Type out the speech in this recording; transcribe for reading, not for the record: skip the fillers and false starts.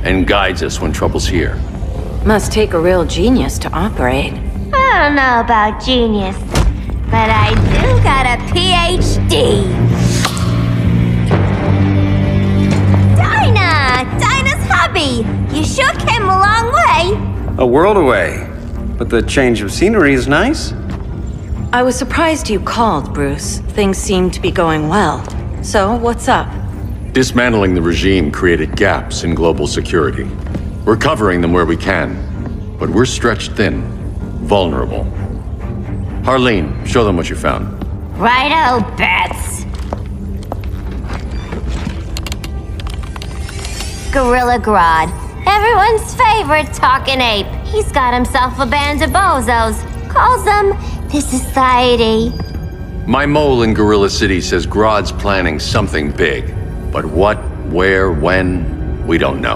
and guides us when trouble's here. Must take a real genius to operate. I don't know about genius, but I do got a PhD. Dinah's hubby! You sure came a long way. A world away. But the change of scenery is nice. I was surprised you called, Bruce. Things seem to be going well. So, what's up? Dismantling the regime created gaps in global security. We're covering them where we can, but we're stretched thin, vulnerable. Harleen, show them what you found. Righto, Bats. Gorilla Grodd. Everyone's favorite talking ape. He's got himself a band of bozos. Calls them the Society. My mole in Gorilla City says Grodd's planning something big. But what, where, when, we don't know.